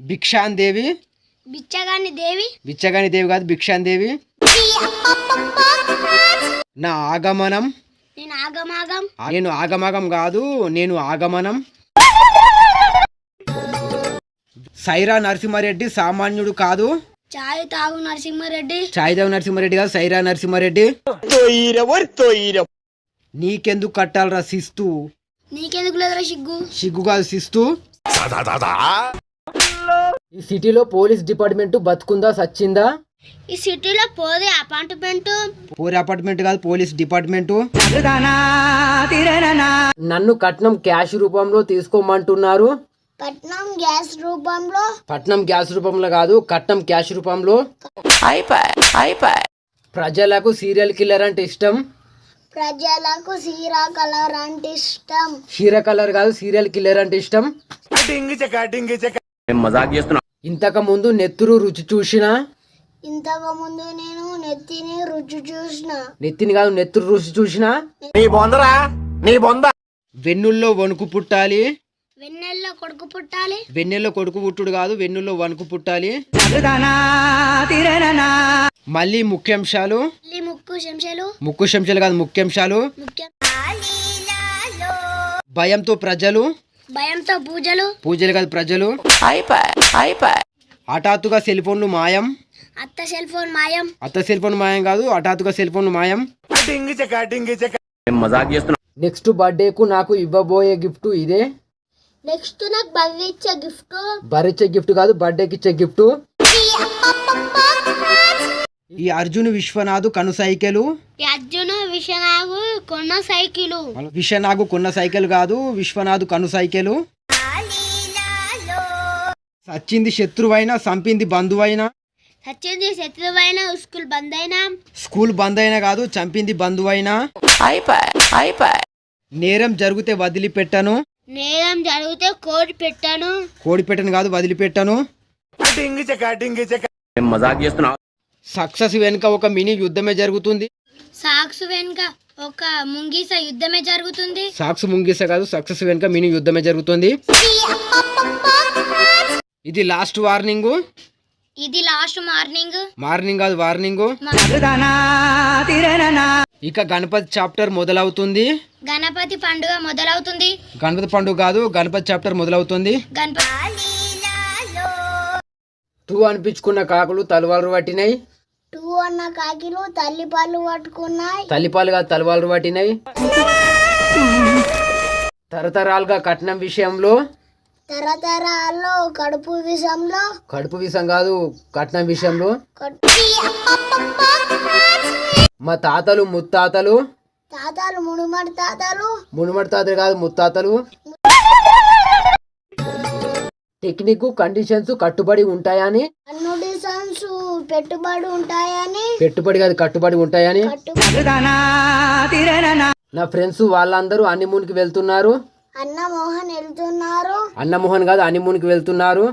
భిక్షాందేవి. బిచ్చగాని దేవి. బిచ్చగాని దేవి కాదు, భిక్షాందేవి. నా ఆగమనం. నేను ఆగమాగం. నేను ఆగమాగం కాదు, నేను ఆగమనం. సైరా నరసింహారెడ్డి సామాన్యుడు కాదు. చాయ్ తాగు నరసింహారెడ్డి. చాయ్ తాగు నరసింహారెడ్డి కాదు, సైరా నరసింహారెడ్డి. నీకెందుకు కట్టాలరా శిస్తు. నీకెందుకు లేదురా సిగ్గు. సిగ్గు కాదు శిస్తు. ఈ సిటీలో పోలీస్ డిపార్ట్మెంట్ బతుకుందా సచ్చిందా? ఈ సిటీలో పోదే అపార్ట్మెంట్. పోరే అపార్ట్మెంట్ కాదు, పోలీస్ డిపార్ట్మెంట్. నన్ను కట్నం క్యాష్ రూపంలో తీసుకోమంటున్నారు. పట్నం గ్యాస్ రూపంలో. పట్నం గ్యాస్ రూపంలో కాదు, కట్నం క్యాష్ రూపంలో. ప్రజలకు సీరియల్ కిల్లర్ అంటే ఇష్టం. ప్రజలకు సీరా కలర్ అంటే ఇష్టం. షీర కలర్ కాదు, సీరియల్ కిల్లర్ అంటే ఇష్టం. ఇంతకు ముందు నెత్తురు రుచి చూసిన. ఇంతకు ముందు నేను నెత్తిని రుచి చూసిన. నెత్తిని కాదు, నెత్తురు రుచి చూసిన. వెన్నుల్లో వణుకు పుట్టాలి. వెన్నెల్లో కొడుకు పుట్టాలి. వెన్నెల్లో కొడుకు పుట్టుడు కాదు, వెన్నుల్లో వణుకు పుట్టాలి. మళ్ళీ ముఖ్యాంశాలు. ముక్కు శంశాలు కాదు, ముఖ్యాంశాలు. భయంతో ప్రజలు. భయంతో పూజలు. పూజలు కాదు, ప్రజలు. హఠాత్తుగా సెల్ ఫోన్లు మాయం. అత్త సెల్ ఫోన్ మాయం. అత్త సెల్ ఫోన్ మాయం కాదు, హఠాత్తుగా సెల్ ఫోన్లు మాయం. నెక్స్ట్ బర్త్డేకు నాకు ఇవ్వబోయే గిఫ్ట్ ఇదే. నెక్స్ట్ నాకు బర్త్డే ఇచ్చే గిఫ్ట్. బర్త్డే గిఫ్ట్ కాదు, బర్త్డేకి ఇచ్చే గిఫ్ట్. ఈ అర్జున్ విశ్వనాథ్ కను సైకిలు. అర్జున్ విశ్వనాథ్ కొన్న సైకిలు. విశ్వనాథ్ కొన్న సైకిల్ కాదు, విశ్వనాథ్ కను సైకిలు. సచ్చింది శత్రువైనా, చంపింది బంధువైనా. సచ్చింది శత్రువైనా, స్కూల్ బంద్ అయినా. స్కూల్ బంద్ అయినా కాదు, చంపింది బంధువైనా. నేరం జరిగితే వదిలిపెట్టను. నేరం జరిగితే కోడి పెట్టాను. కోడి పెట్టను కాదు, వదిలిపెట్టను. సక్సెస్ వెనుక ఒక మినీ యుద్ధమే జరుగుతుంది. సాక్స్ వెనుక ఒక ముంగీస యుద్ధమే జరుగుతుంది. సాక్స్ ముంగీస కాదు, సక్సెస్ వెనుక మినీ యుద్ధమే జరుగుతుంది. ఇది లాస్ట్ వార్నింగ్. ఇది లాస్ట్ మార్నింగ్. మార్నింగ్ కాదు, వార్నింగ్. ఇక గణపతి చాప్టర్ మొదలవుతుంది. గణపతి పండుగ మొదలవుతుంది. గణపతి పండుగ కాదు, గణపతి చాప్టర్ మొదలవుతుంది. టూ అనిపించుకున్న కాకులు తలవాళ్ళు పట్టినాయి. టూ అన్న కాకిలు తల్లిపాలు పట్టుకున్నాయి. తల్లిపాలు కాదు, తలవాళ్ళు పట్టినాయి. తరతరాలుగా కట్నం విషయంలో. తరతరాల్లో కడుపు విషయంలో. కడుపు విషయం కాదు, కట్నం విషయంలో. మా తాతలు ముత్తాతలు. తాతలు మునుమడి తాతలు. మునుమడి తాతలు కాదు, ముత్తాతలు. టెక్నిక్ కండిషన్స్ కట్టుబడి ఉంటాయని. కండిషన్స్ పెట్టుబడి ఉంటాయని. పెట్టుబడి కాదు, కట్టుబడి ఉంటాయని. నా ఫ్రెండ్స్ వాళ్ళందరూ హనీమూన్ కి వెళ్తున్నారు. అన్నమోహన్ వెళ్తున్నారు. అన్నమోహన్ కాదు, హనీమూన్ కి వెళ్తున్నారు.